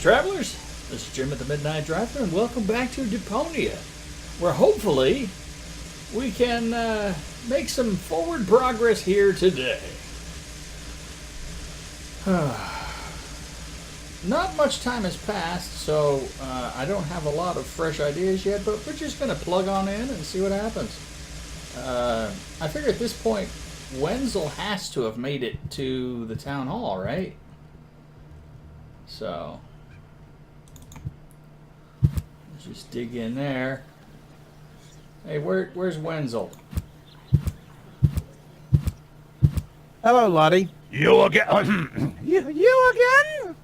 travelers. This is Jim at the Mid-Nite Drive-Thru, and welcome back to Deponia, where hopefully we can make some forward progress here today. Not much time has passed, so I don't have a lot of fresh ideas yet, but we're just going to plug on in and see what happens. I figure at this point, Wenzel has to have made it to the town hall, right? So, let's just dig in there. Hey, where's Wenzel? Hello, Lottie. You again? You again?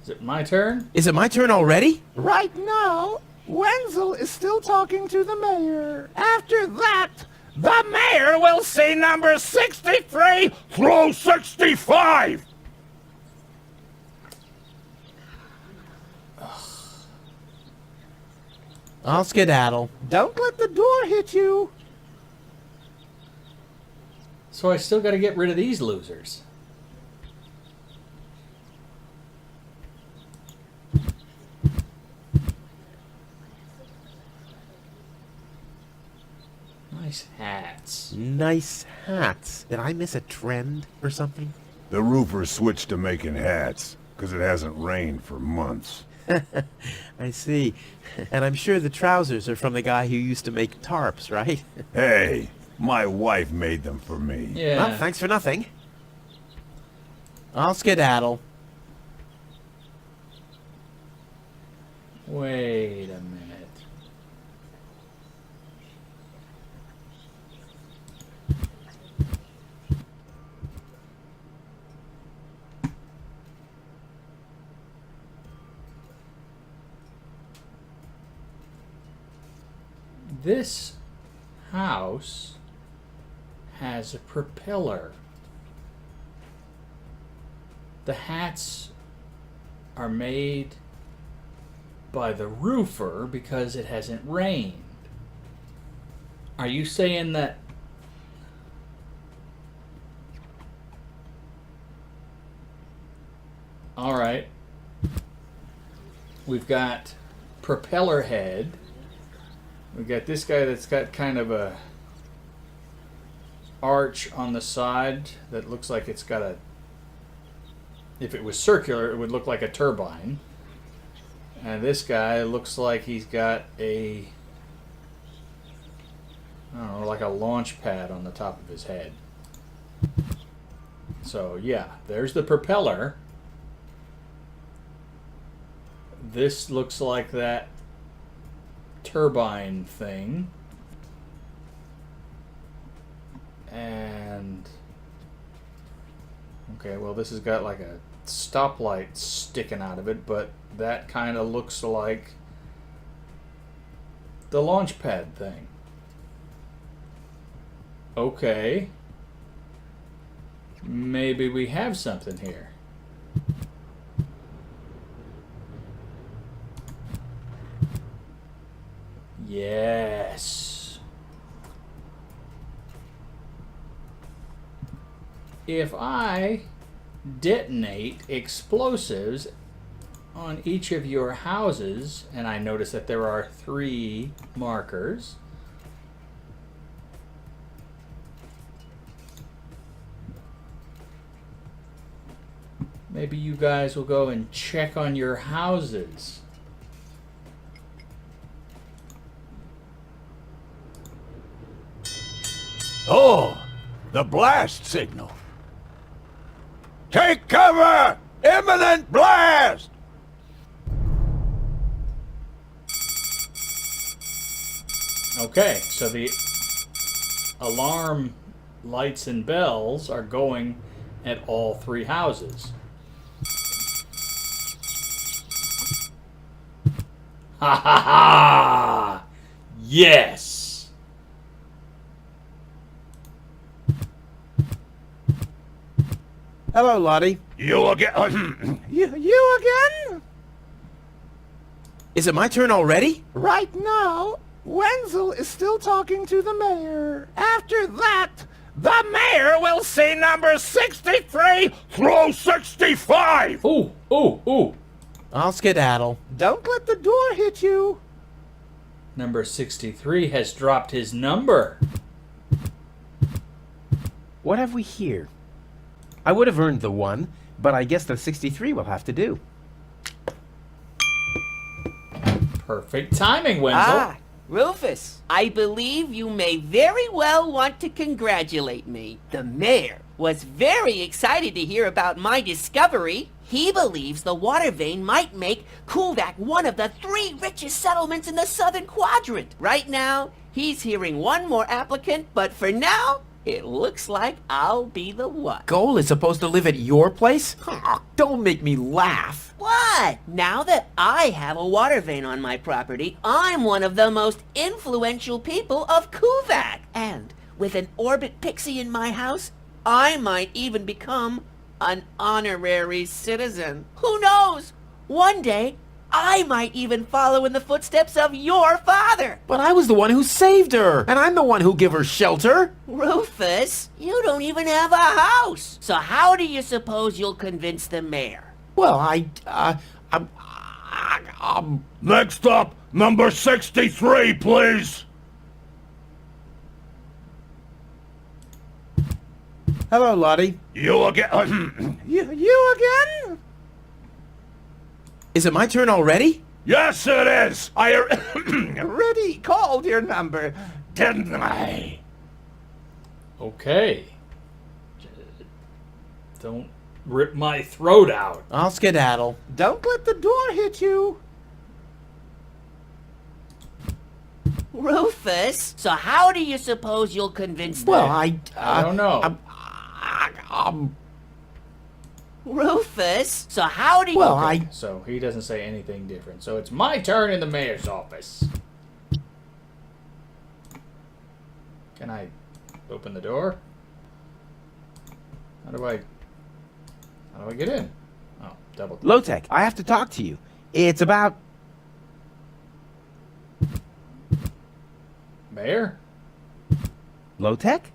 Is it my turn? Is it my turn already? Right now, Wenzel is still talking to the mayor. After that, the mayor will see number 63 through 65. I'll skedaddle. Don't let the door hit you. So I still got to get rid of these losers. Nice hats. Nice hats. Did I miss a trend or something? The roofers switched to making hats, because it hasn't rained for months. I see. And I'm sure the trousers are from the guy who used to make tarps, right? Hey, my wife made them for me. Yeah. Well, thanks for nothing. I'll skedaddle. Wait a minute. This house has a propeller. The hats are made by the roofer because it hasn't rained. Are you saying that all right, we've got propeller head. We've got this guy that's got kind of a arch on the side that looks like it's got a, if it was circular, it would look like a turbine. And this guy looks like he's got a, I don't know, like a launch pad on the top of his head. So yeah, there's the propeller. This looks like that turbine thing. And okay, well, this has got like a stoplight sticking out of it, but that kind of looks like the launch pad thing. Okay, maybe we have something here. Yes. If I detonate explosives on each of your houses, and I notice that there are 3 markers, maybe you guys will go and check on your houses. Oh, the blast signal. Take cover! Imminent blast! Okay, so the alarm lights and bells are going at all 3 houses. Ha ha ha! Yes! Hello, Lottie. You again? You again? Is it my turn already? Right now, Wenzel is still talking to the mayor. After that, the mayor will see number 63 through 65. Ooh, ooh, ooh. I'll skedaddle. Don't let the door hit you. Number 63 has dropped his number. What have we here? I would have earned the 1, but I guess the 63 will have to do. Perfect timing, Wenzel. Ah, Rufus, I believe you may very well want to congratulate me. The mayor was very excited to hear about my discovery. He believes the water vein might make Kuvak one of the 3 richest settlements in the southern quadrant. Right now, he's hearing one more applicant, but for now, it looks like I'll be the one. Goal is supposed to live at your place? Don't make me laugh. What? Now that I have a water vein on my property, I'm one of the most influential people of Kuvak. And with an orbit pixie in my house, I might even become an honorary citizen. Who knows? One day, I might even follow in the footsteps of your father. But I was the one who saved her, and I'm the one who gave her shelter. Rufus, you don't even have a house. So how do you suppose you'll convince the mayor? Well, Next up, number 63, please. Hello, Lottie. You again? you again? Is it my turn already? Yes, it is. I already called your number, didn't I? Okay. Don't rip my throat out. I'll skedaddle. Don't let the door hit you. Rufus, so how do you suppose you'll convince the well, I don't know. Rufus, so how do you... well, So he doesn't say anything different. So it's my turn in the mayor's office. Can I open the door? How do I get in? Oh, double click. Low-Tech, I have to talk to you. It's about... Mayor? Low-Tech?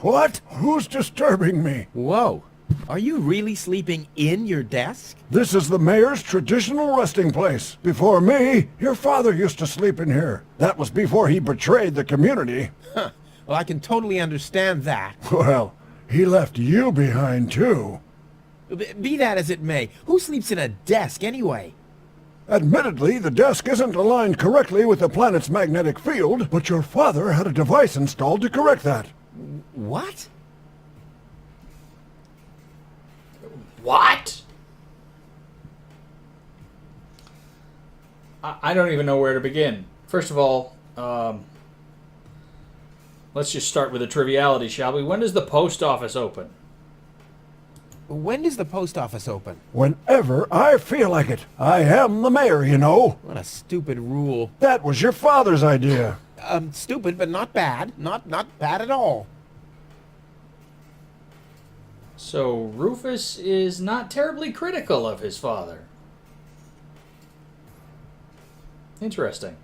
What? Who's disturbing me? Whoa. Are you really sleeping in your desk? This is the mayor's traditional resting place. Before me, your father used to sleep in here. That was before he betrayed the community. Huh. Well, I can totally understand that. Well, he left you behind too. Be that as it may, who sleeps in a desk anyway? Admittedly, the desk isn't aligned correctly with the planet's magnetic field, but your father had a device installed to correct that. What? What? I don't even know where to begin. First of all, let's just start with a triviality, shall we? When does the post office open? When does the post office open? Whenever I feel like it. I am the mayor, you know. What a stupid rule. That was your father's idea. Stupid, but not bad. Not bad at all. So Rufus is not terribly critical of his father. Interesting.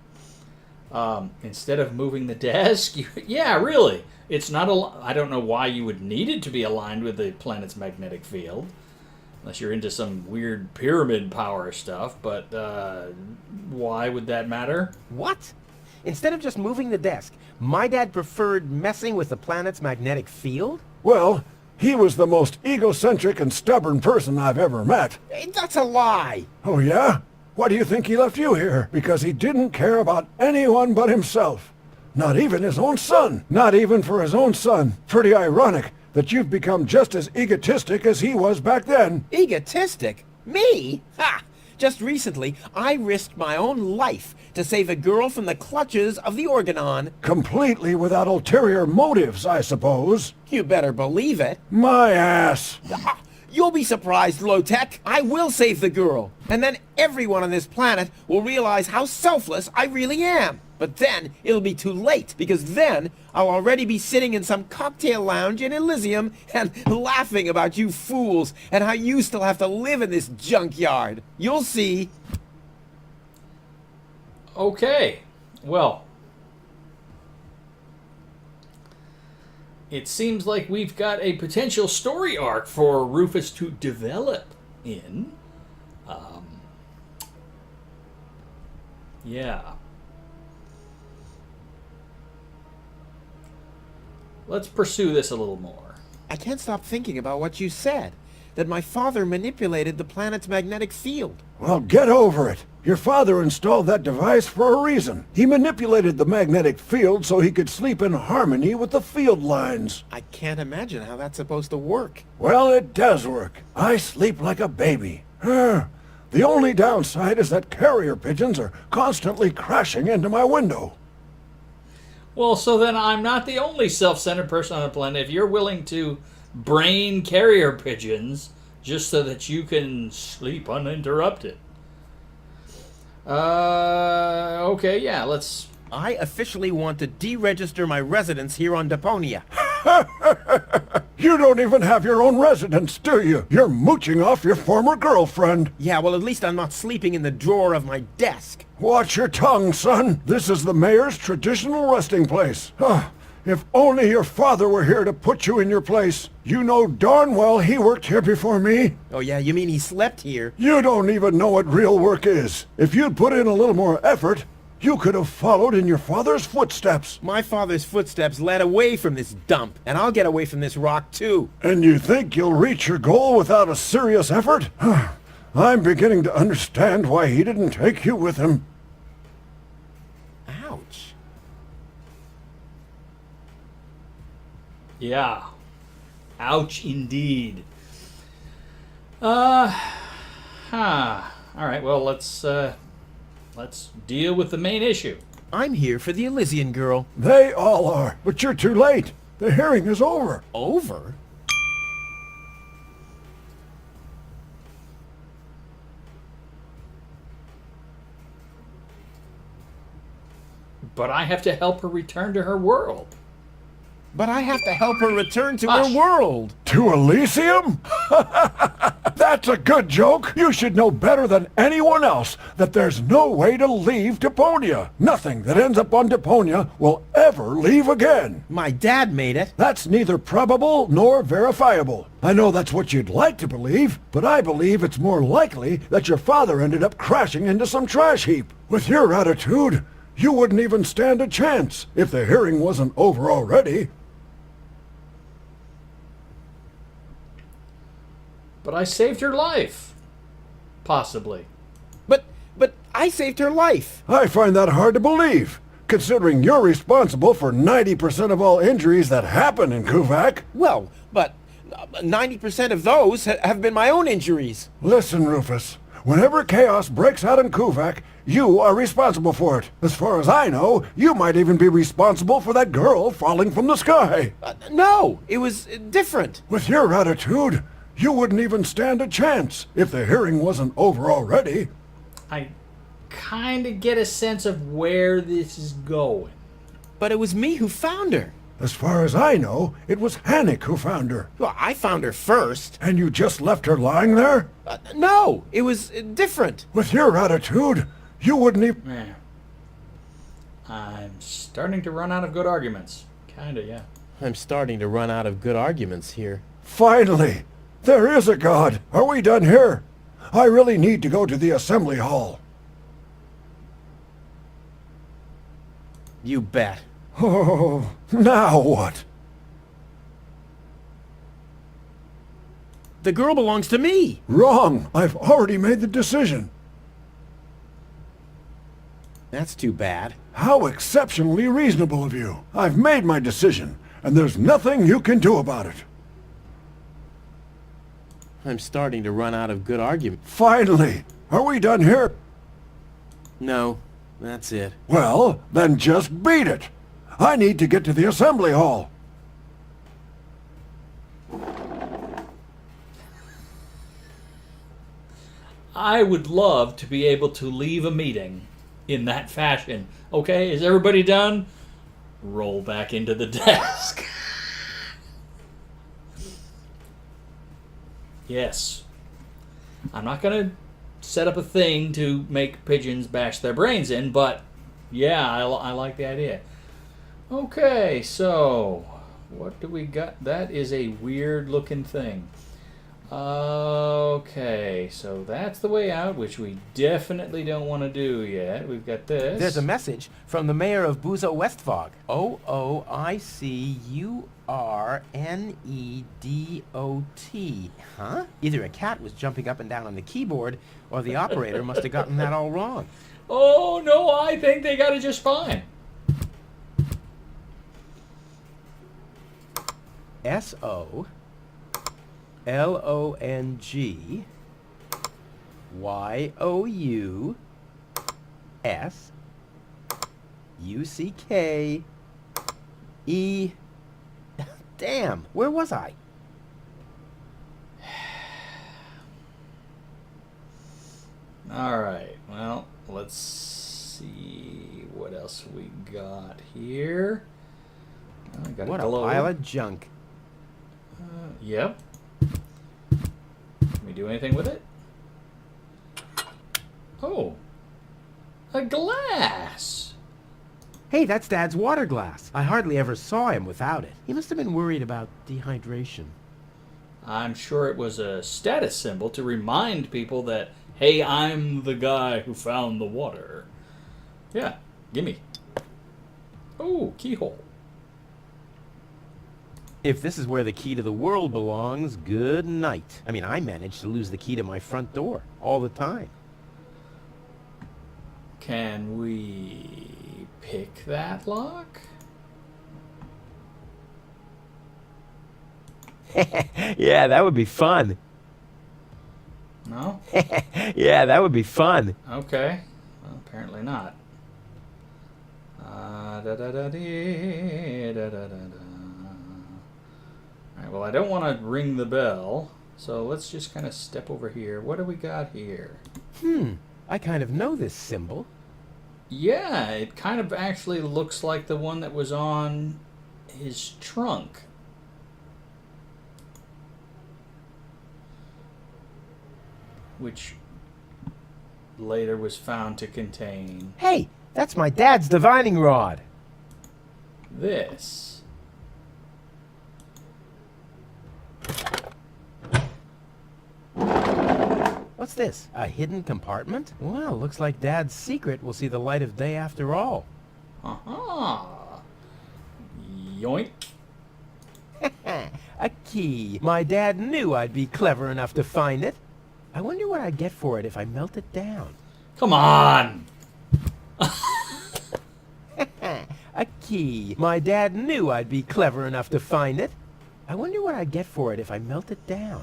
Instead of moving the desk, yeah, really. It's not I don't know why you would need it to be aligned with the planet's magnetic field, unless you're into some weird pyramid power stuff, but why would that matter? What? Instead of just moving the desk, my dad preferred messing with the planet's magnetic field? Well, he was the most egocentric and stubborn person I've ever met. Hey, that's a lie. Oh, yeah? Why do you think he left you here? Because he didn't care about anyone but himself. Not even his own son. Not even for his own son. Pretty ironic that you've become just as egotistic as he was back then. Egotistic? Me? Ha! Just recently, I risked my own life to save a girl from the clutches of the Organon. Completely without ulterior motives, I suppose. You better believe it. My ass. Ah, you'll be surprised, Low-Tech. I will save the girl. And then everyone on this planet will realize how selfless I really am. But then it'll be too late, because then I'll already be sitting in some cocktail lounge in Elysium and laughing about you fools and how you still have to live in this junkyard. You'll see. Okay. Well, it seems like we've got a potential story arc for Rufus to develop in. Yeah. Let's pursue this a little more. I can't stop thinking about what you said. That my father manipulated the planet's magnetic field. Well, get over it. Your father installed that device for a reason. He manipulated the magnetic field so he could sleep in harmony with the field lines. I can't imagine how that's supposed to work. Well, it does work. I sleep like a baby. The only downside is that carrier pigeons are constantly crashing into my window. Well, so then I'm not the only self-centered person on the planet. If you're willing to brain carrier pigeons just so that you can sleep uninterrupted. Okay, yeah, let's... I officially want to deregister my residence here on Deponia. You don't even have your own residence, do you? You're mooching off your former girlfriend. Yeah, well, at least I'm not sleeping in the drawer of my desk. Watch your tongue, son. This is the mayor's traditional resting place. If only your father were here to put you in your place. You know darn well he worked here before me. Oh yeah, you mean he slept here? You don't even know what real work is. If you'd put in a little more effort, you could have followed in your father's footsteps. My father's footsteps led away from this dump, and I'll get away from this rock too. And you think you'll reach your goal without a serious effort? I'm beginning to understand why he didn't take you with him. Ouch. Yeah. Ouch indeed. All right, well, let's deal with the main issue. I'm here for the Elysian girl. They all are, but you're too late. The hearing is over. Over? But I have to help her return to her world. But I have to help her return to Hush. her world. To Elysium? That's a good joke. You should know better than anyone else that there's no way to leave Deponia. Nothing that ends up on Deponia will ever leave again. My dad made it. That's neither probable nor verifiable. I know that's what you'd like to believe, but I believe it's more likely that your father ended up crashing into some trash heap. With your attitude, you wouldn't even stand a chance if the hearing wasn't over already. But I saved her life. Possibly. But I saved her life. I find that hard to believe, considering you're responsible for 90% of all injuries that happen in Kuvak. Well, but 90% of those have been my own injuries. Listen, Rufus. Whenever chaos breaks out in Kuvak, you are responsible for it. As far as I know, you might even be responsible for that girl falling from the sky. No, it was different. With your attitude, you wouldn't even stand a chance if the hearing wasn't over already. I kind of get a sense of where this is going. But it was me who found her. As far as I know, it was Hannick who found her. Well, I found her first. And you just left her lying there? No, it was different. With your attitude, you wouldn't even... Man. I'm starting to run out of good arguments. Kinda, yeah. I'm starting to run out of good arguments here. Finally! There is a God! Are we done here? I really need to go to the assembly hall. You bet. Oh, now what? The girl belongs to me. Wrong! I've already made the decision. That's too bad. How exceptionally reasonable of you. I've made my decision, and there's nothing you can do about it. I'm starting to run out of good arguments. Finally! Are we done here? No, that's it. Well, then just beat it! I need to get to the assembly hall. I would love to be able to leave a meeting in that fashion. Okay, is everybody done? Roll back into the desk. Yes. I'm not going to set up a thing to make pigeons bash their brains in, but yeah, I like the idea. Okay, so What do we got? That is a weird looking thing. Okay, so that's the way out, which we definitely don't want to do yet. We've got this. There's a message from the mayor of Buzo Westfog. OOICURNEDOT. Huh? Either a cat was jumping up and down on the keyboard, or the operator must have gotten that all wrong. Oh, no, I think they got it just fine. SOLONGYOUSUCKE. Damn, where was I? All right, well, let's see what else we got here. I got What a a globe. pile of junk. Yep. Can we do anything with it? Oh, a glass. Hey, that's Dad's water glass. I hardly ever saw him without it. He must have been worried about dehydration. I'm sure it was a status symbol to remind people that, hey, I'm the guy who found the water. Yeah, gimme. Oh, keyhole. If this is where the key to the world belongs, good night. I mean, I managed to lose the key to my front door all the time. Can we pick that lock? Yeah, that would be fun. No? Yeah, that would be fun. Okay. Well, apparently not. Da-da-da-dee, da-da-da-da. Alright, well, I don't want to ring the bell, so let's just kind of step over here. What do we got here? I kind of know this symbol. Yeah, it kind of actually looks like the one that was on his trunk. Which later was found to contain Hey, that's my dad's divining rod. this. What's this? A hidden compartment? Well, looks like Dad's secret will see the light of day after all. Aha! Yoink. A key. My dad knew I'd be clever enough to find it. I wonder what I'd get for it if I melt it down. Come on! A key. My dad knew I'd be clever enough to find it. I wonder what I'd get for it if I melt it down.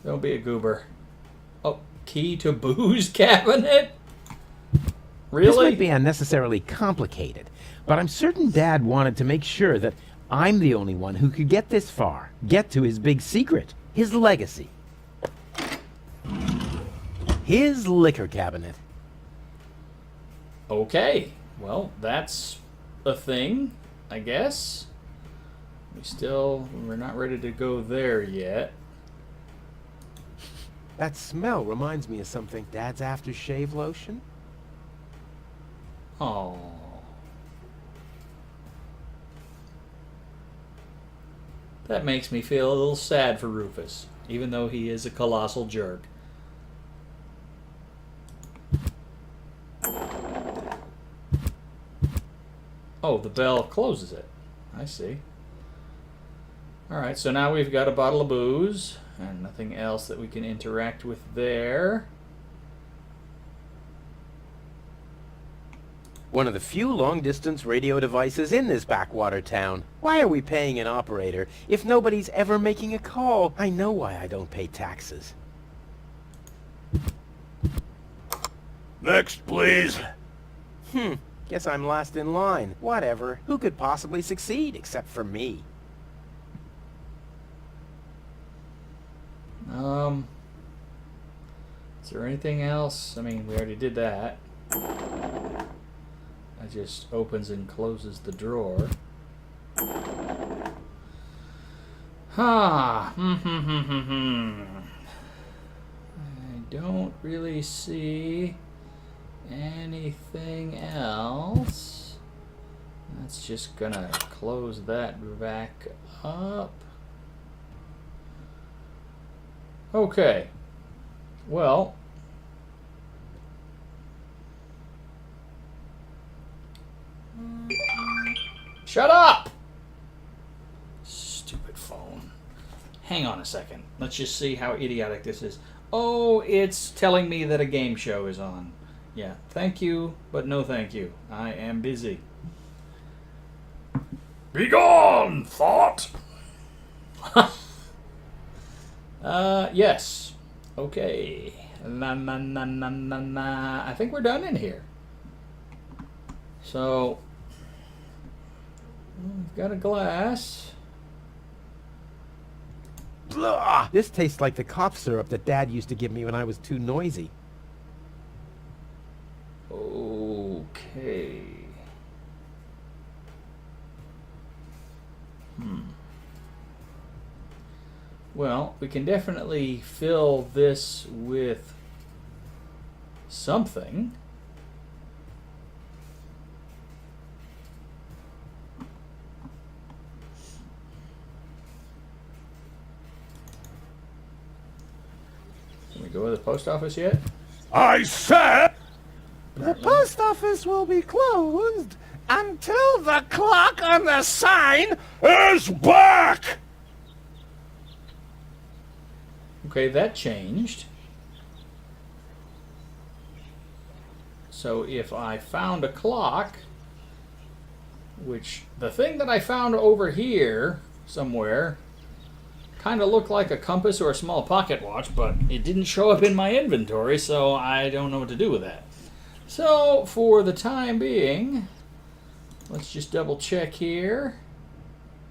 Don't be a goober. Oh, key to booze cabinet? Really? This might be unnecessarily complicated, but I'm certain Dad wanted to make sure that I'm the only one who could get this far. Get to his big secret. His legacy. His liquor cabinet. Okay. Well, that's a thing, I guess. We're not ready to go there yet. That smell reminds me of something. Dad's aftershave lotion? Oh. That makes me feel a little sad for Rufus, even though he is a colossal jerk. Oh, the bell closes it. I see. Alright, so now we've got a bottle of booze, and nothing else that we can interact with there. One of the few long-distance radio devices in this backwater town. Why are we paying an operator if nobody's ever making a call? I know why I don't pay taxes. Next, please. Guess I'm last in line. Whatever. Who could possibly succeed except for me? Is there anything else? I mean, we already did that. That just opens and closes the drawer. I don't really see anything else That's just gonna close that back up. Okay. Well, shut up! Stupid phone. Hang on a second. Let's just see how idiotic this is. Oh, it's telling me that a game show is on. Yeah, thank you, but no thank you. I am busy. Begone, thought! Yes. Okay. I think we're done in here. So, we've got a glass. Blah! This tastes like the cough syrup that Dad used to give me when I was too noisy. Okay. Well, we can definitely fill this with something. Can we go to the post office yet? I said... The post office will be closed until the clock on the sign. is back! Okay, that changed. So if I found a clock, which the thing that I found over here somewhere kind of looked like a compass or a small pocket watch, but it didn't show up in my inventory, so I don't know what to do with that. So for the time being, let's just double check here.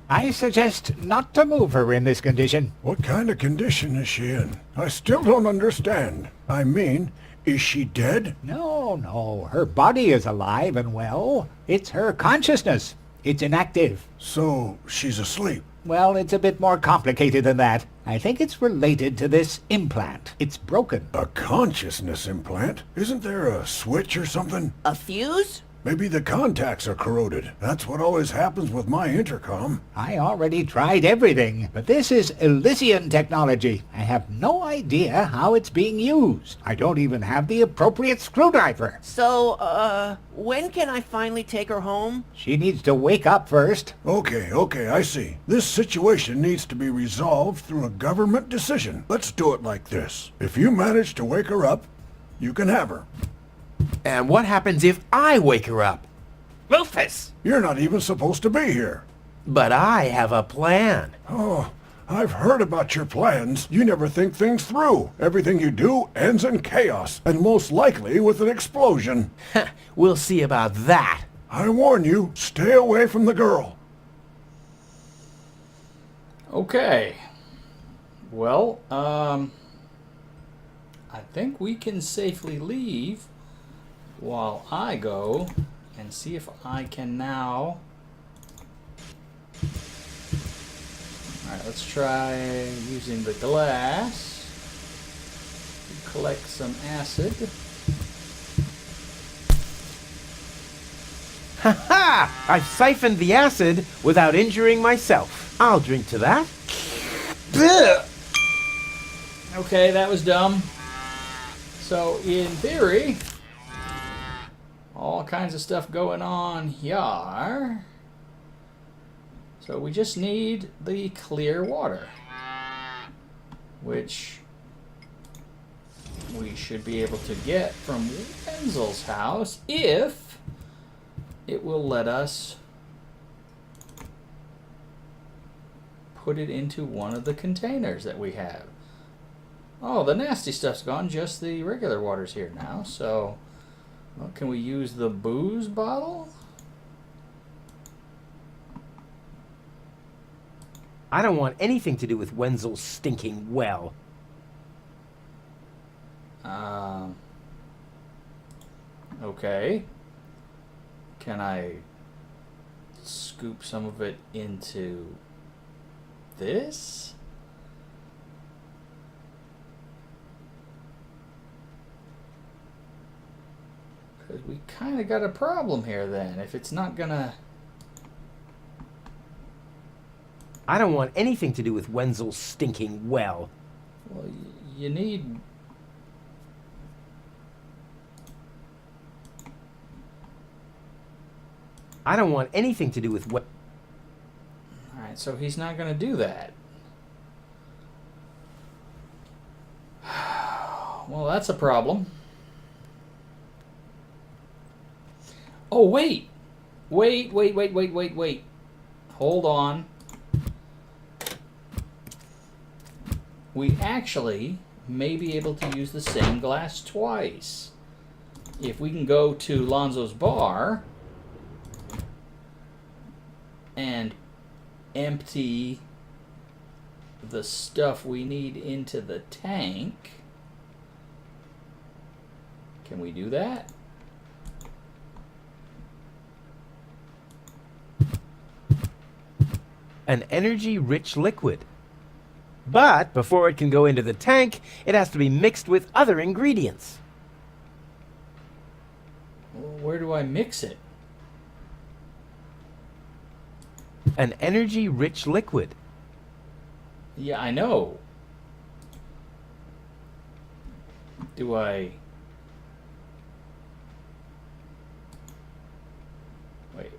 I suggest not to move her in this condition. What kind of condition is she in? I still don't understand. I mean, is she dead? No. Her body is alive and well. It's her consciousness. It's inactive. So, she's asleep. Well, it's a bit more complicated than that. I think it's related to this implant. It's broken. A consciousness implant? Isn't there a switch or something? A fuse? Maybe the contacts are corroded. That's what always happens with my intercom. I already tried everything, but this is Elysian technology. I have no idea how it's being used. I don't even have the appropriate screwdriver. So, when can I finally take her home? She needs to wake up first. Okay, I see. This situation needs to be resolved through a government decision. Let's do it like this. If you manage to wake her up, you can have her. And what happens if I wake her up? Rufus! You're not even supposed to be here. But I have a plan. Oh, I've heard about your plans. You never think things through. Everything you do ends in chaos, and most likely with an explosion. We'll see about that. I warn you, stay away from the girl. Okay. Well, I think we can safely leave while I go and see if I can now... Alright, let's try using the glass to collect some acid. Ha! I've siphoned the acid without injuring myself. I'll drink to that. Okay, that was dumb. So, in theory, all kinds of stuff going on here. So we just need the clear water, which we should be able to get from Wenzel's house if it will let us put it into one of the containers that we have. Oh, the nasty stuff's gone, just the regular water's here now. So, well, can we use the booze bottle? I don't want anything to do with Wenzel's stinking well. Okay. Can I scoop some of it into this? Because we kind of got a problem here then. If it's not gonna I don't want anything to do with Wenzel's stinking well. Well, you need... I don't want anything to do with what... Alright, so he's not going to do that. Well, that's a problem. Oh, wait! Wait. Hold on. We actually may be able to use the same glass twice. If we can go to Lonzo's bar and empty the stuff we need into the tank. Can we do that? An energy-rich liquid. But before it can go into the tank, it has to be mixed with other ingredients. Where do I mix it? An energy-rich liquid. Yeah, I know. Do I... Wait.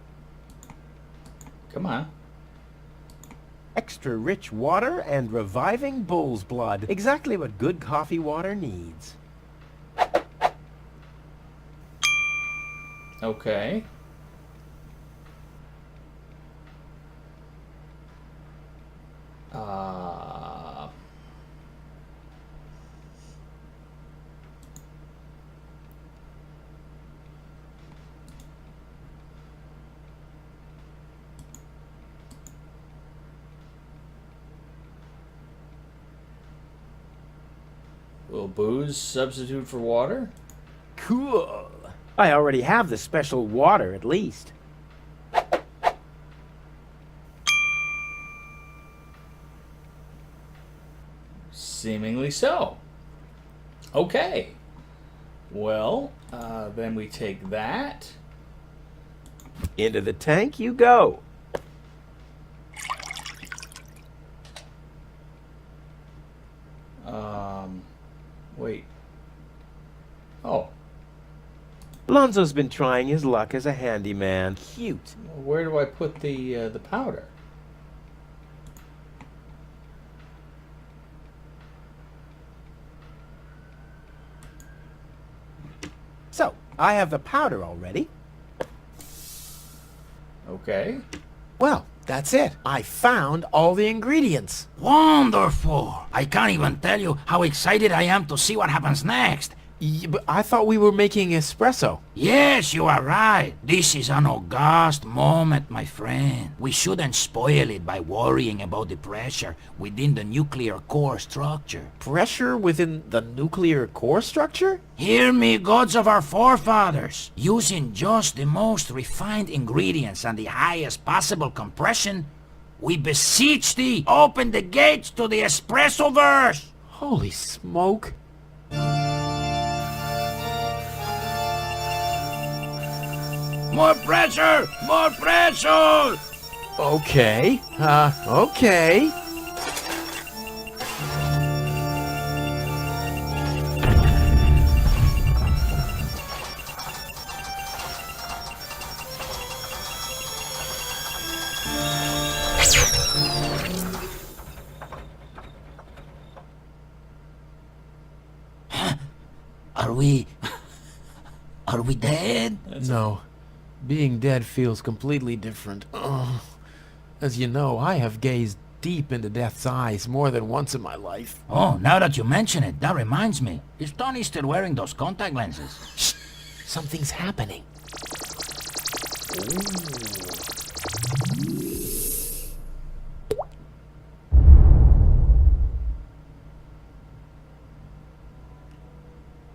Come on. Extra rich water and reviving bull's blood. Exactly what good coffee water needs. Okay. Will booze substitute for water? Cool. I already have the special water, at least. Seemingly so. Okay. Well, then we take that. Into the tank you go. Wait. Oh. Lonzo's been trying his luck as a handyman. Cute. Where do I put the powder? So, I have the powder already. Okay. Well, that's it. I found all the ingredients. Wonderful! I can't even tell you how excited I am to see what happens next. Yeah, but I thought we were making espresso. Yes, you are right. This is an august moment, my friend. We shouldn't spoil it by worrying about the pressure within the nuclear core structure. Pressure within the nuclear core structure? Hear me, gods of our forefathers. Using just the most refined ingredients and the highest possible compression, we beseech thee, open the gates to the espressoverse! Holy smoke. More pressure! More pressure! Okay. Okay. Are we dead? No. Being dead feels completely different. Ugh. As you know, I have gazed deep into death's eyes more than once in my life. Oh, now that you mention it, that reminds me. Is Tony still wearing those contact lenses? Shh! Something's happening.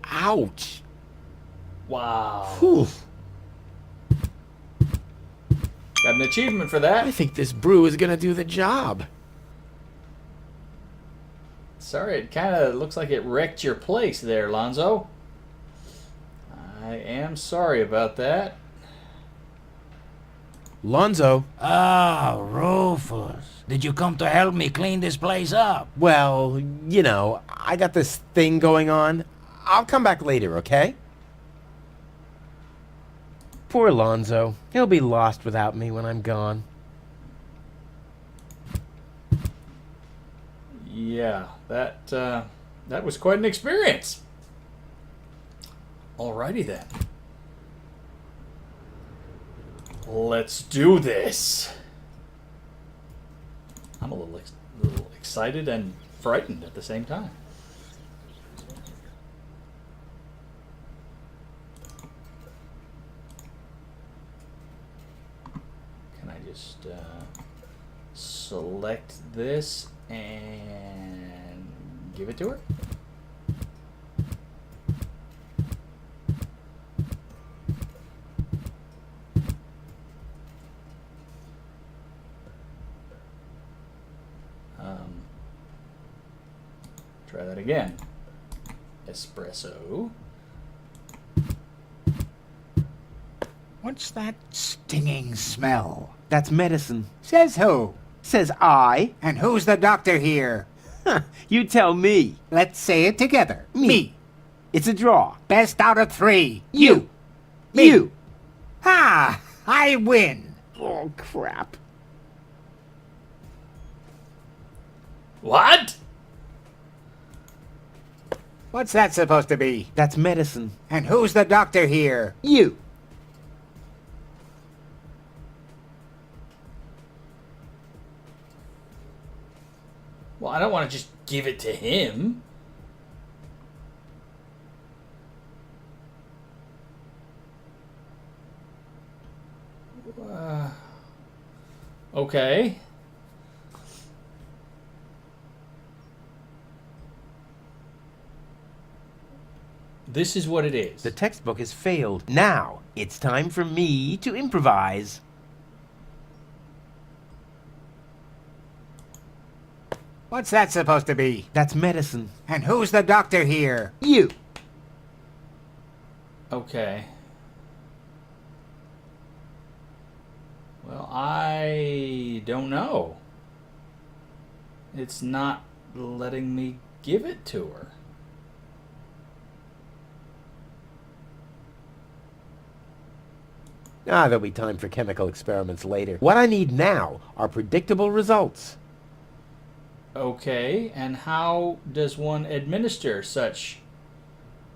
Ouch! Wow. Whew. Got an achievement for I that. think this brew is gonna do the job. Sorry, it kind of looks like it wrecked your place there, Lonzo. I am sorry about that. Lonzo. Ah, Rufus. Did you come to help me clean this place up? Well, you know, I got this thing going on. I'll come back later, okay? Poor Lonzo. He'll be lost without me when I'm gone. Yeah, that was quite an experience. Alrighty then. Let's do this. I'm a little excited and frightened at the same time. Can I just select this and give it to her? Try that again. Espresso. What's that stinging smell? That's medicine. Says who? Says I. And who's the doctor here? You tell me. Let's say it together. Me. It's a draw. Best out of 3. You. Me. You. Ha! I win. Oh, crap. What? What's that supposed to be? That's medicine. And who's the doctor here? You. Well, I don't want to just give it to him. Okay. This is what it is. The textbook has failed. Now, it's time for me to improvise. What's that supposed to be? That's medicine. And who's the doctor here? You. Okay. Well, I don't know. It's not letting me give it to her. There'll be time for chemical experiments later. What I need now are predictable results. Okay, and how does one administer such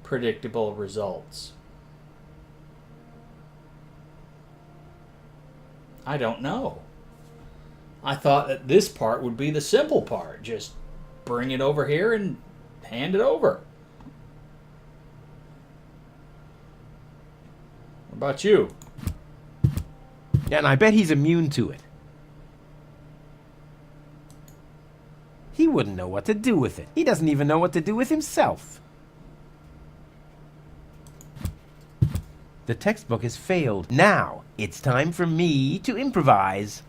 predictable results? I don't know. I thought that this part would be the simple part. Just bring it over here and hand it over. What about you? And I bet he's immune to it. He wouldn't know what to do with it. He doesn't even know what to do with himself. The textbook has failed. Now, it's time for me to improvise.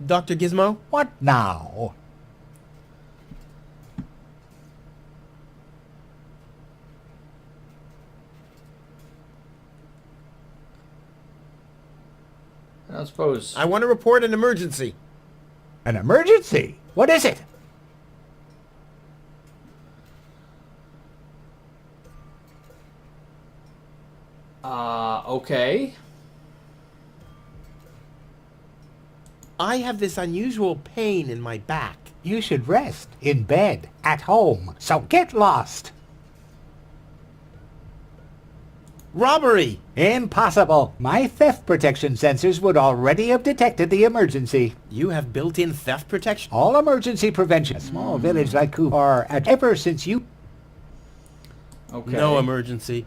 Dr. Gizmo? What now? I don't suppose. I want to report an emergency. An emergency? What is it? Okay. I have this unusual pain in my back. You should rest in bed, at home, so get lost. Robbery! Impossible. My theft protection sensors would already have detected the emergency. You have built-in theft protection? All emergency prevention. A small village like Coop are at ever since you... Okay. No emergency.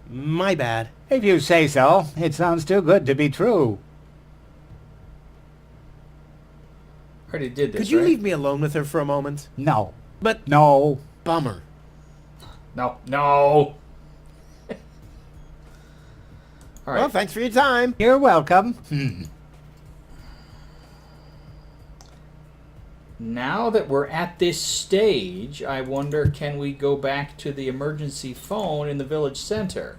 My bad. If you say so. It sounds too good to be true. Already did this. Could you right? leave me alone with her for a moment? No. But No. bummer. No. No. All right. Well, thanks for your time. You're welcome. Now that we're at this stage, I wonder, can we go back to the emergency phone in the village center?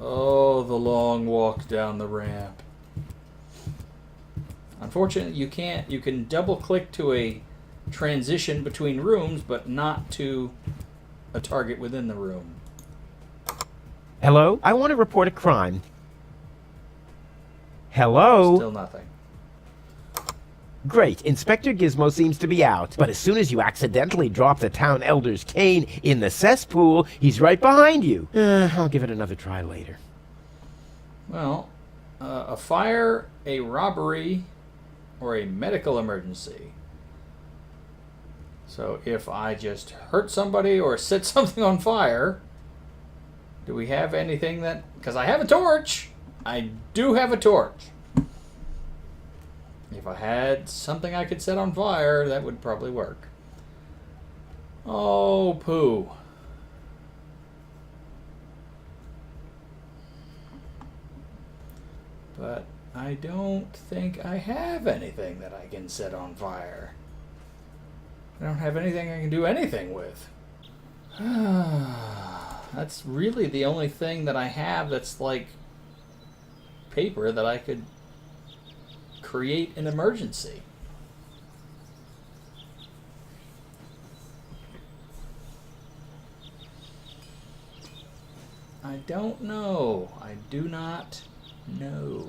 Oh, the long walk down the ramp. Unfortunately, you can't. You can double click to a transition between rooms, but not to a target within the room. Hello? I want to report a crime. Hello? Still nothing. Great. Inspector Gizmo seems to be out. But as soon as you accidentally drop the town elder's cane in the cesspool, he's right behind you. I'll give it another try later. Well, a fire, a robbery, or a medical emergency. So if I just hurt somebody or set something on fire, do we have anything that... Because I have a torch. I do have a torch. If I had something I could set on fire, that would probably work. Oh, poo. But I don't think I have anything that I can set on fire. I don't have anything I can do anything with. That's really the only thing that I have that's like paper that I could create an emergency. I don't know. I do not know.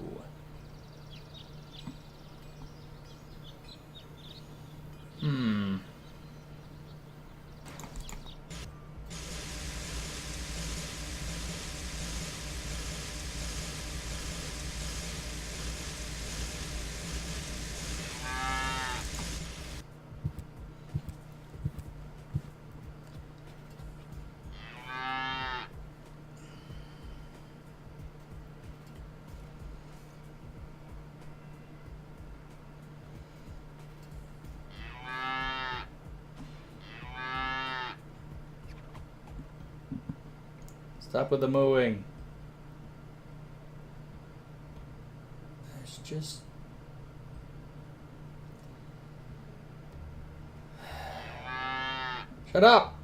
Stop with the mooing. There's just... Shut up!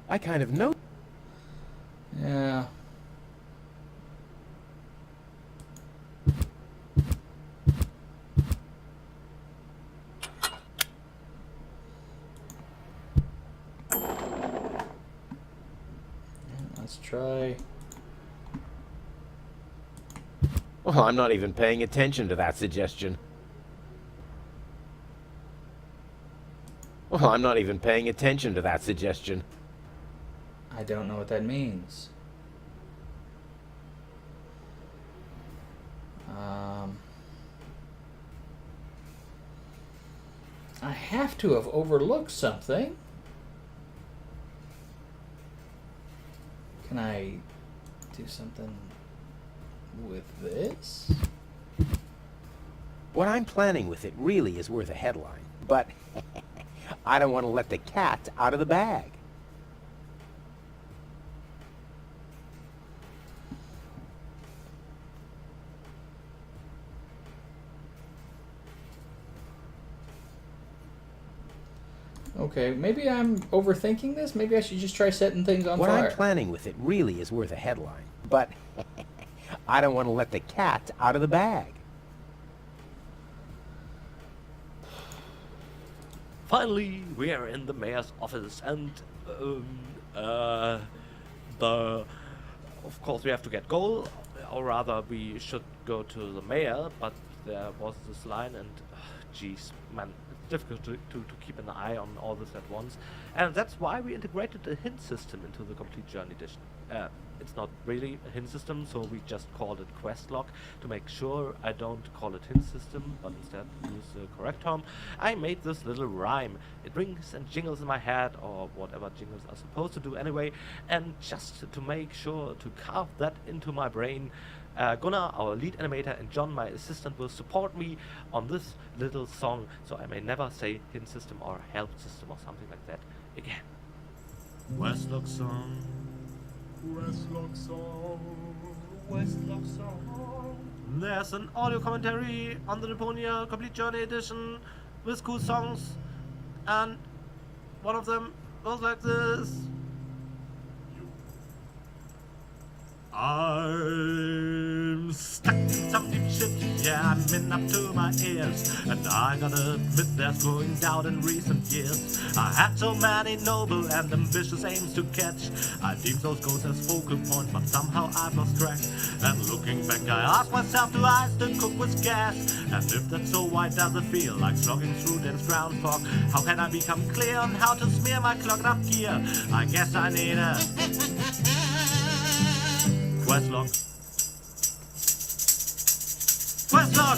I kind of know. Yeah. Let's try. Well, I'm not even paying attention to that suggestion. Well, I'm not even paying attention to that suggestion. I don't know what that means. I have to have overlooked something. Can I do something with this? What I'm planning with it really is worth a headline, but I don't want to let the cat out of the bag. Okay, maybe I'm overthinking this. Maybe I should just try setting things on What fire. I'm planning with it really is worth a headline, but I don't want to let the cat out of the bag. Finally, we are in the mayor's office, and of course we have to get gold, or rather we should go to the mayor, but there was this line, and geez, man, it's difficult to keep an eye on all this at once, and that's why we integrated a hint system into the Complete Journey Edition. It's not really a hint system, so we just called it quest log to make sure I don't call it hint system, but instead use the correct term. I made this little rhyme. It rings and jingles in my head, or whatever jingles are supposed to do anyway, and just to make sure to carve that into my brain, Gunnar, our lead animator, and John, my assistant, will support me on this little song, so I may never say hint system or help system or something like that again. Westlock song. Westlock song. Westlock song. There's an audio commentary on the Deponia Complete Journey Edition with cool songs, and one of them goes like this. I'm stuck in some deep shit, yeah, I'm in up to my ears, and I gotta admit there's going down in recent years. I had so many noble and ambitious aims to catch. I deemed those goals as focal points, but somehow I've lost track. And looking back, I ask myself, do I still cook with gas? And if that's so, why does it feel like slogging through dense ground fog? How can I become clear on how to smear my clogged up gear? I guess I need a Questlog. Questlog!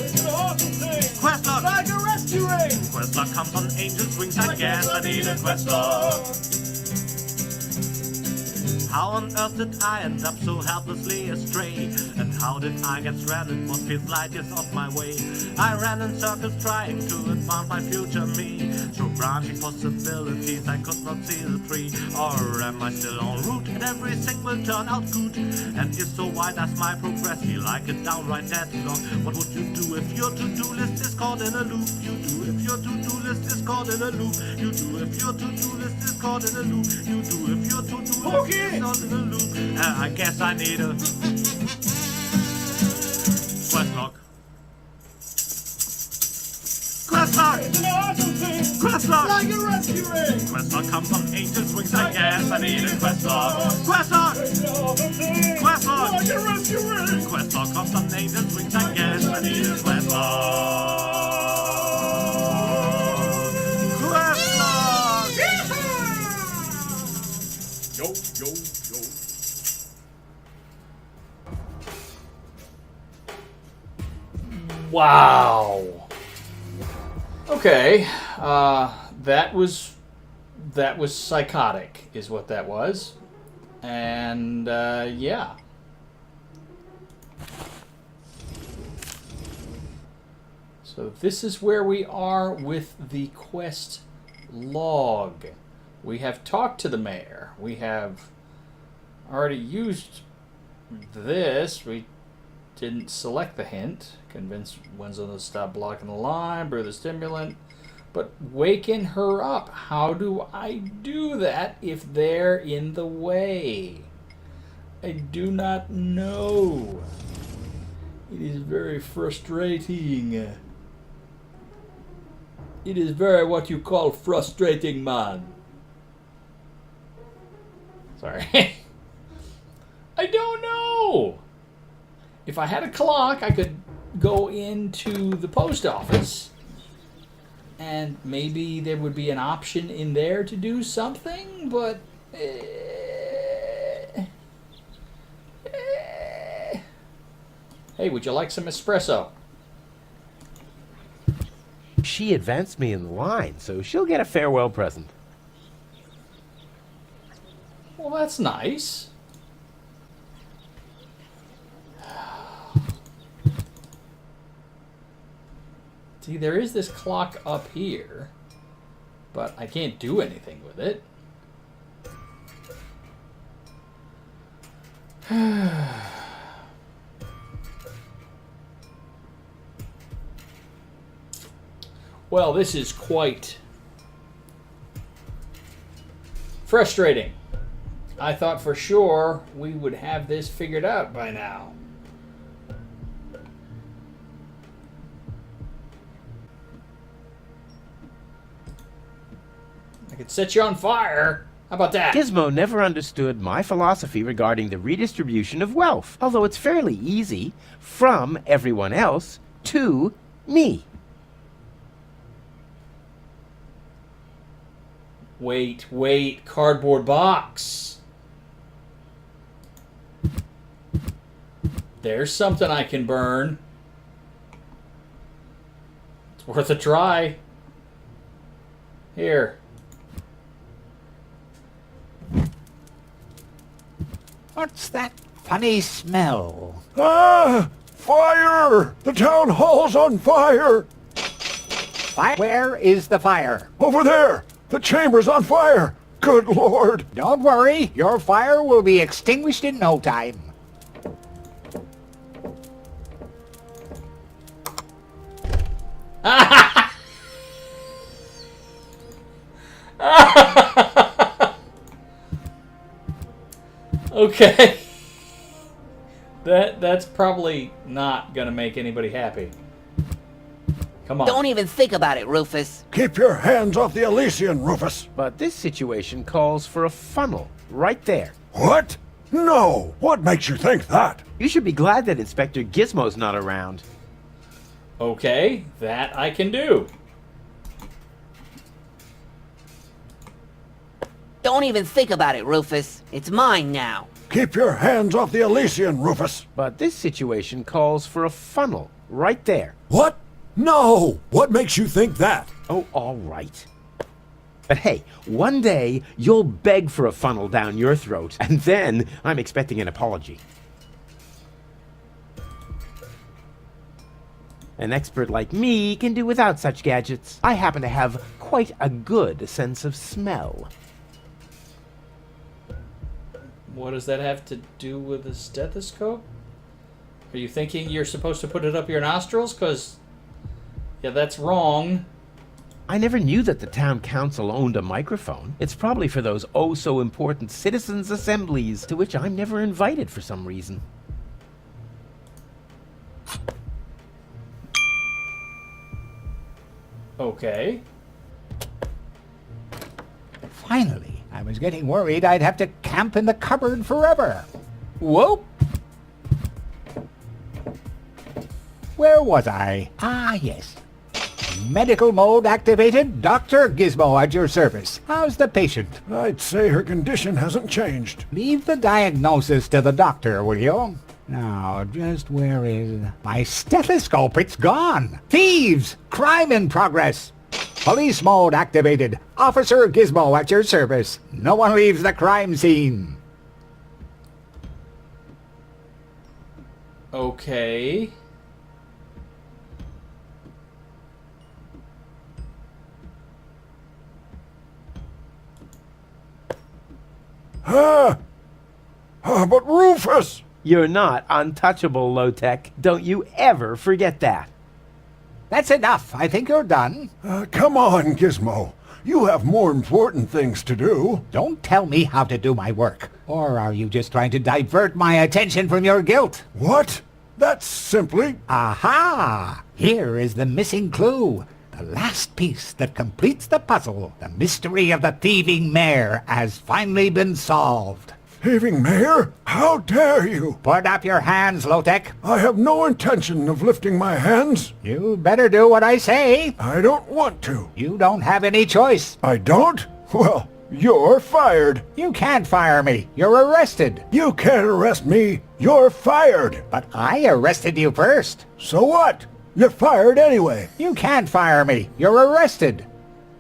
Questlog! Like a rescue ring! Questlog comes on angel's wings, I guess I need a Questlog. How on earth did I end up so helplessly astray? And how did I get stranded? What feels light years off my way? I ran in circles trying to advance my future me. Through branching possibilities, I could not see the tree. Or am I still en route and everything will turn out good? And if so, why does my progress feel like a downright deadlock? What would you do if your to-do list is caught in a loop? You do if your to-do list is caught in a loop. You do if your to-do list is caught in a loop. You do if your to-do list is caught in a loop. I guess I need a Questlog. Questlog! Questlog! Like a rescue ring! Questlog comes on angel's wings, I guess I need a Questlog. Questlog! Questlog! Like a rescue ring! Questlog comes on angel's wings, I guess I need a Questlog. Questlog! Yo, yo, yo. Wow. Okay, that was psychotic, is what that was, and yeah. So this is where we are with the quest log. We have talked to the mayor. We have already used this. We didn't select the hint. Convince Wenzel to stop blocking the line, brew the stimulant. But waking her up, how do I do that if they're in the way? I do not know. It is very frustrating. It is very what you call frustrating, man. Sorry. I don't know. If I had a clock, I could go into the post office and maybe there would be an option in there to do something, but hey, would you like some espresso? She advanced me in the line, so she'll get a farewell present. Well, that's nice. See, there is this clock up here, but I can't do anything with it. Well, this is quite frustrating. I thought for sure we would have this figured out by now. I could set you on fire. How about that? Gizmo never understood my philosophy regarding the redistribution of wealth, although it's fairly easy, from everyone else to me. Wait, cardboard box. There's something I can burn. It's worth a try. Here. What's that funny smell? Ah! Fire! The town hall's on fire! Where is the fire? Over there! The chamber's on fire! Good Lord! Don't worry, your fire will be extinguished in no time. Okay. That's probably not gonna make anybody happy. Come on. Don't even think about it, Rufus. Keep your hands off the Elysian, Rufus! But this situation calls for a funnel right there. What? No! What makes you think that? You should be glad that Inspector Gizmo's not around. Okay, that I can do. Don't even think about it, Rufus. It's mine now. Keep your hands off the Elysian, Rufus! But this situation calls for a funnel right there. What? No! What makes you think that? Oh, all right. But hey, one day you'll beg for a funnel down your throat, and then I'm expecting an apology. An expert like me can do without such gadgets. I happen to have quite a good sense of smell. What does that have to do with a stethoscope? Are you thinking you're supposed to put it up your nostrils? Because, yeah, that's wrong. I never knew that the town council owned a microphone. It's probably for those oh-so-important citizens' assemblies, to which I'm never invited for some reason. Okay. Finally, I was getting worried I'd have to camp in the cupboard forever. Whoa. Where was I? Ah, yes. Medical mode activated. Dr. Gizmo at your service. How's the patient? I'd say her condition hasn't changed. Leave the diagnosis to the doctor, will you? Now, just where is... My stethoscope, it's gone! Thieves! Crime in progress! Police mode activated. Officer Gizmo at your service. No one leaves the crime scene. Okay. But Rufus! You're not untouchable, Low-Tech. Don't you ever forget that. That's enough. I think you're done. Come on, Gizmo. You have more important things to do. Don't tell me how to do my work. Or are you just trying to divert my attention from your guilt? What? That's simply... Aha! Here is the missing clue. The last piece that completes the puzzle. The mystery of the thieving mayor has finally been solved. Thieving mayor? How dare you? Put up your hands, Low-Tech. I have no intention of lifting my hands. You better do what I say. I don't want to. You don't have any choice. I don't? Well, you're fired. You can't fire me. You're arrested. You can't arrest me. You're fired. But I arrested you first. So what? You're fired anyway. You can't fire me. You're arrested.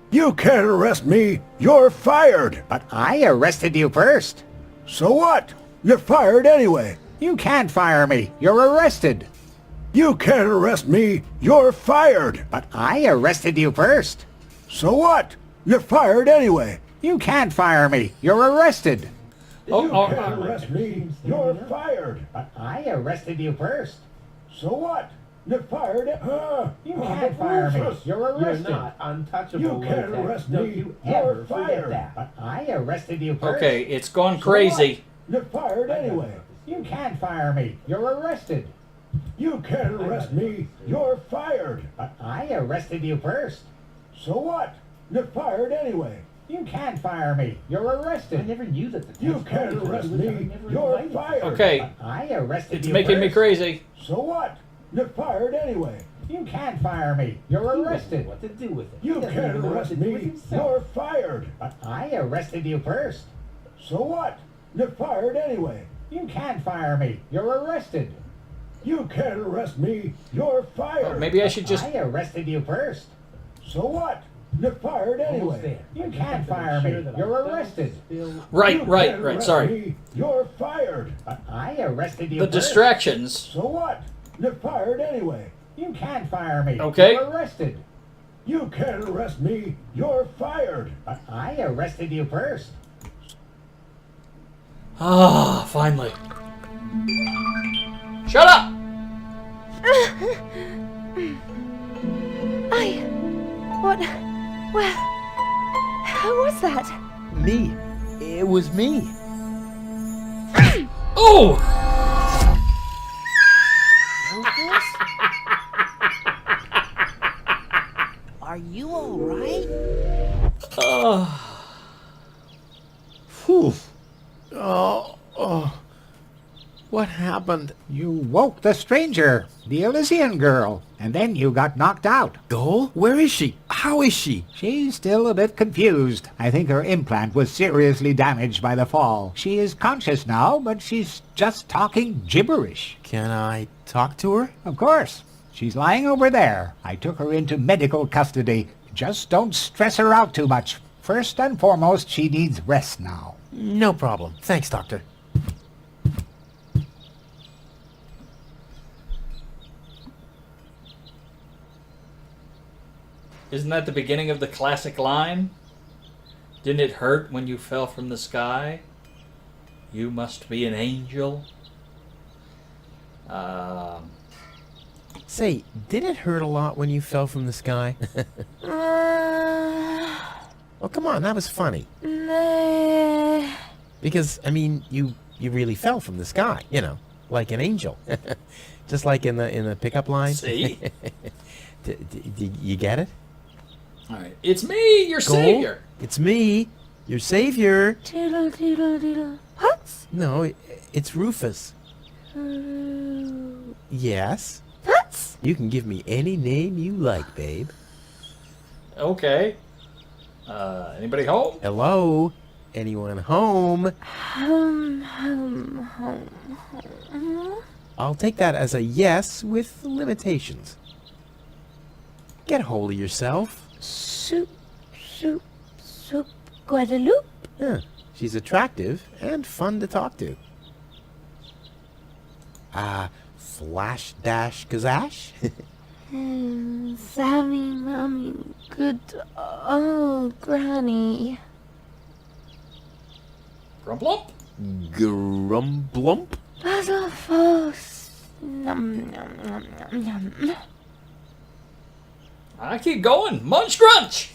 You can't arrest me. You're fired. But I arrested you first. So what? You're fired anyway. You can't fire me. You're arrested. You can't arrest me. You're fired. But I arrested you first. So what? You're fired anyway. You can't fire me. You're arrested. You can't arrest me. You're fired. But I arrested you first. So what? You're fired. You can't fire me. You're arrested. You're not untouchable, You can't Low-Tech. arrest Don't me. you You're ever fired. forget that. But I arrested you first. Okay, it's gone crazy. You're fired anyway. You can't fire me. You're arrested. You can't arrest me. You're fired. But I arrested you first. So what? You're fired anyway. You can't fire me. You're arrested. I never knew that the You can't arrest me. You're fired. Okay, I arrested it's you making me first. crazy. So what? You're fired anyway. You can't fire me. You're arrested. What to do with it? You can't arrest me. You're fired. But I arrested you first. So what? You're fired anyway. You can't fire me. You're arrested. You can't arrest me. You're fired. Maybe I should just... I arrested you first. So what? You're fired anyway. You can't fire me. You're arrested. Right, You right, can't right, arrest sorry. me. You're fired. But I arrested you The first. distractions. So what? You're fired anyway. You can't fire me. Okay. You're arrested. You can't arrest me. You're fired. But I arrested you first. Ah, finally. Shut up! What? Where? Who was that? Me. It was me. Oh! Rufus? Are you alright? Whew. Oh. What happened? You woke the stranger, the Elysian girl, and then you got knocked out. Goal? Where is she? How is she? She's still a bit confused. I think her implant was seriously damaged by the fall. She is conscious now, but she's just talking gibberish. Can I talk to her? Of course. She's lying over there. I took her into medical custody. Just don't stress her out too much. First and foremost, she needs rest now. No problem. Thanks, Doctor. Isn't that the beginning of the classic line? Didn't it hurt when you fell from the sky? You must be an angel. Say, did it hurt a lot when you fell from the sky? Oh, come on, that was funny. Nah. Because, I mean, you really fell from the sky, you know, like an angel. Just like in the pickup line. See? You get it? All right. It's me, your savior. It's me, your savior. Doodle, doodle, doodle. What? No, it's Rufus. Yes? What? You can give me any name you like, babe. Okay. Anybody home? Hello? Anyone home? Home. I'll take that as a yes with limitations. Get a hold of yourself. Soup, Guadeloupe. Yeah, she's attractive and fun to talk to. Flash dash kazash? Sammy, mommy, good old granny. Grumplump? Grumblump? Basil Foss. Nom, nom, nom, nom, nom. I keep going. Munch Grunch!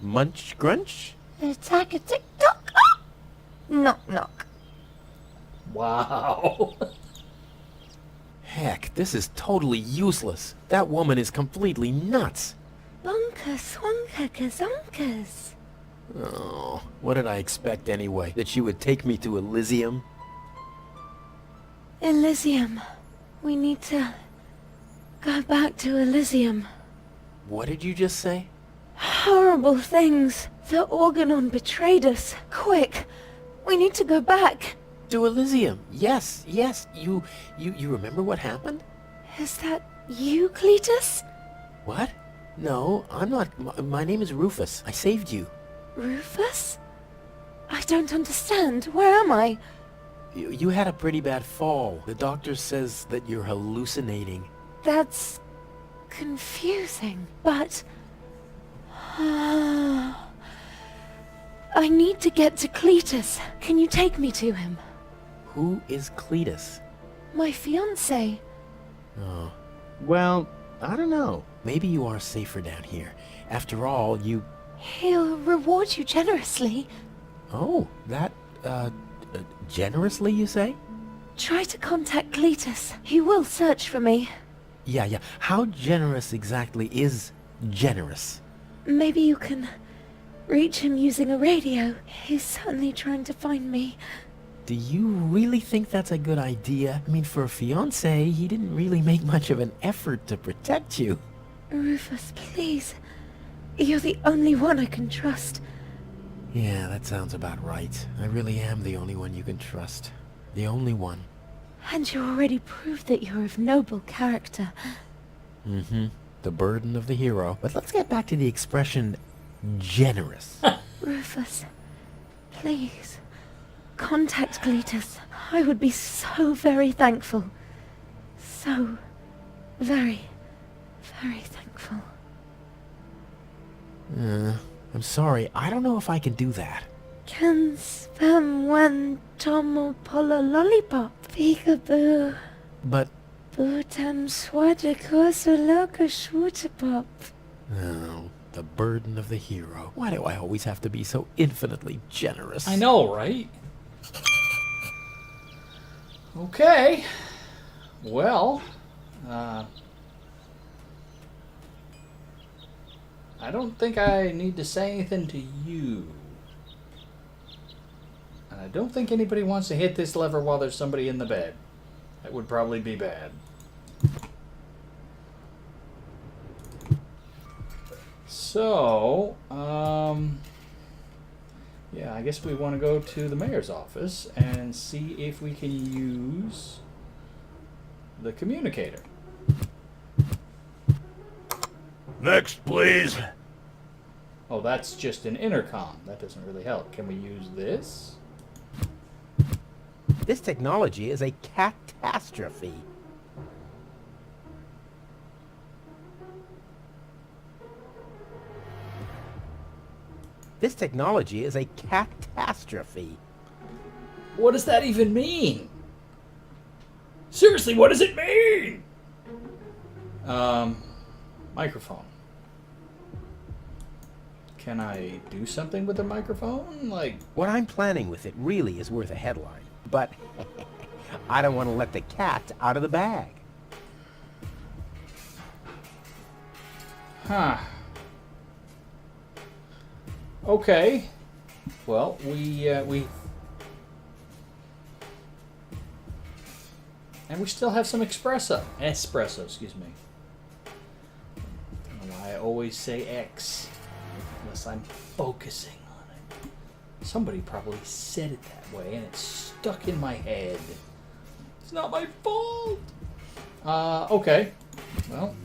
Munch Grunch? Attack a tick-tock. Knock, knock. Wow. Heck, this is totally useless. That woman is completely nuts. Bonka, swonka, kazonkas. Oh, what did I expect anyway? That she would take me to Elysium? Elysium. We need to go back to Elysium. What did you just say? Horrible things. The Organon betrayed us. Quick. We need to go back. To Elysium. Yes. You remember what happened? Is that you, Cletus? What? No, I'm not. My name is Rufus. I saved you. Rufus? I don't understand. Where am I? You had a pretty bad fall. The doctor says that you're hallucinating. That's confusing, but I need to get to Cletus. Can you take me to him? Who is Cletus? My fiancé. Oh. Well, I don't know. Maybe you are safer down here. After all, you... He'll reward you generously. Oh, that, generously, you say? Try to contact Cletus. He will search for me. Yeah. How generous exactly is generous? Maybe you can reach him using a radio. He's certainly trying to find me. Do you really think that's a good idea? I mean, for a fiancé, he didn't really make much of an effort to protect you. Rufus, please. You're the only one I can trust. Yeah, that sounds about right. I really am the only one you can trust. The only one. And you already proved that you're of noble character. Mm-hmm. The burden of the hero. But let's get back to the expression generous. Rufus, please. Contact Cletus. I would be so very thankful. So very, very thankful. I'm sorry, I don't know if I can do that. Can spam one tomo polo lollipop. Peekaboo. But, Bootam swaja kosu loka shwootapop. oh, the burden of the hero. Why do I always have to be so infinitely generous? I know, right? Okay. Well, I don't think I need to say anything to you. And I don't think anybody wants to hit this lever while there's somebody in the bed. That would probably be bad. So, yeah, I guess we want to go to the mayor's office and see if we can use the communicator. Next, please. Oh, that's just an intercom. That doesn't really help. Can we use this? This technology is a catastrophe. This technology is a catastrophe. What does that even mean? Seriously, what does it mean? Microphone. Can I do something with the microphone? Like, What I'm planning with it really is worth a headline. But I don't want to let the cat out of the bag. huh. Okay. Well, we and we still have some espresso, excuse me. I don't know why I always say X, unless I'm focusing on it. Somebody probably said it that way, and it's stuck in my head. It's not my fault. Okay. Well.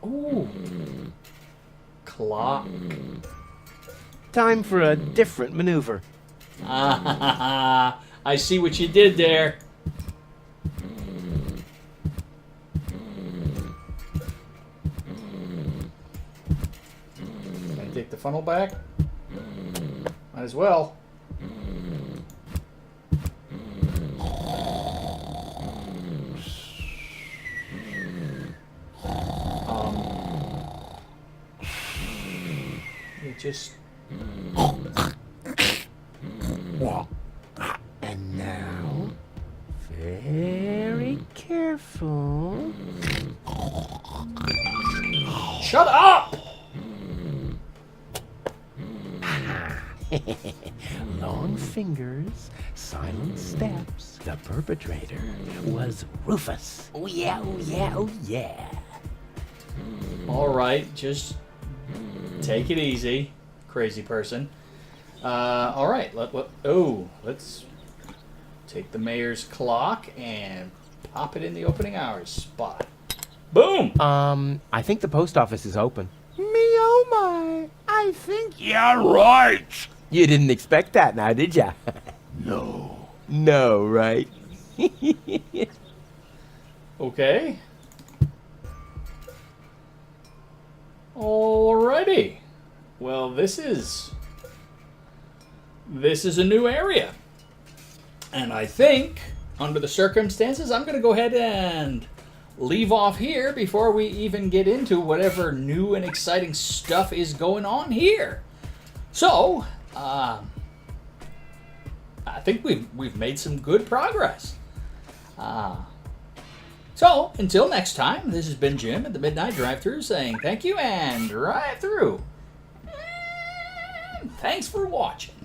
Ooh. Clock. Time for a different maneuver. Ah, I see what you did there. Can I take the funnel back? Might as well. It just... And now, very careful. Shut up! Long fingers, silent steps. The perpetrator was Rufus. Oh yeah, oh yeah, oh yeah. All right, just take it easy, crazy person. All right, let's take the mayor's clock and pop it in the opening hours spot. Boom! I think the post office is open. Me oh my, I think you're right. You didn't expect that now, did ya? No. No, right? Okay. Alrighty. Well, this is a new area. And I think, under the circumstances, I'm going to go ahead and leave off here before we even get into whatever new and exciting stuff is going on here. So, I think we've made some good progress. So, until next time, this has been Jim at the Mid-Nite Drive-Thru saying thank you and drive through. And thanks for watching.